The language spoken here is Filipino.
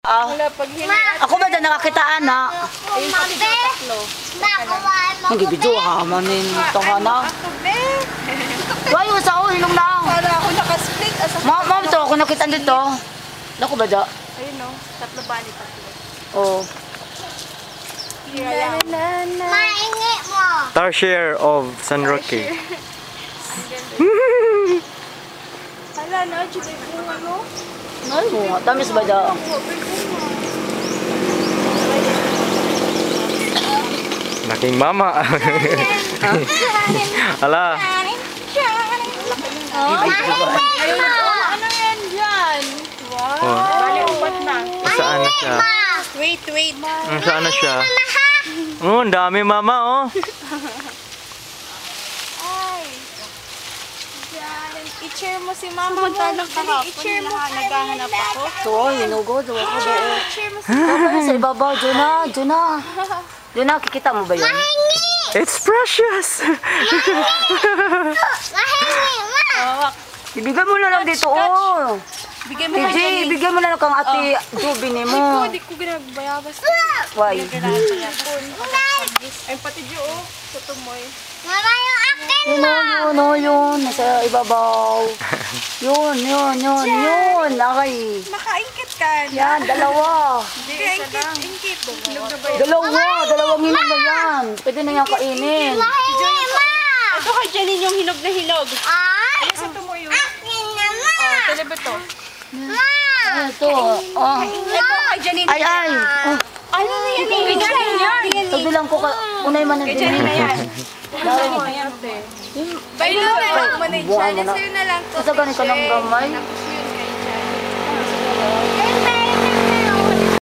Ako ba dyan nakakitaan na? Hindi bidyo ha, manin tangana. Why mo sa hilong lang? Para ako nakasplit. Ma'am, ito ako nakitaan dito. Naku ba dyan? Ayun o, tatlo bali, tatlo. Oo. Maingi mo. Tarsier of San Roque. Hala na, Juday po ano? Ay mo, tamis ba dyan? Naking mama. Ala. Ano yan dyan? Wow. Oh. Bali, upat na. Saan na siya? Wait. Saan na siya? Oh, ang dami mama oh. Ay. Diyan. I-cheer mo si mama. I-cheer mo. Naghahanap ako. Ito, hinugod. Ako ba? I-cheer mo si Sa ibabaw, dyan na. Dyan na, kikita mo ba yun? It's precious. Mahingi mo. Ibigay mo na lang dito, oh. Bigay mo TJ, ibigay mo na lang kang ate Jubini mo. Hindi ko ginabayabas. Why? Ay, pati Diyo, oh. Sa tumoy. Mama yung akin Yun, yun. Nasa ibabaw. Yun. Akay. Makaingkit ka. Yan, dalawa. Hindi, ingkit. Hinog na ba yun? Dalawang hinog na yan. Pwede na yan kainin. Mahingi mo. Ito kay Janine yung hinog na hinog. Ay, Ay, sa tumoy yun. akin naman. Telebeto. Ma. Ito. Oh. Ito kay Janine. Ay. Oh. Ano na yan? Kay Janine yan. Tabilang ko ka. Unay man Kay Janine na yan. Laro. Bailo na lang. Buwan mo na. Sa'yo na lang to. Isa ganun ka ng gamay. Tapos yun kay Janine.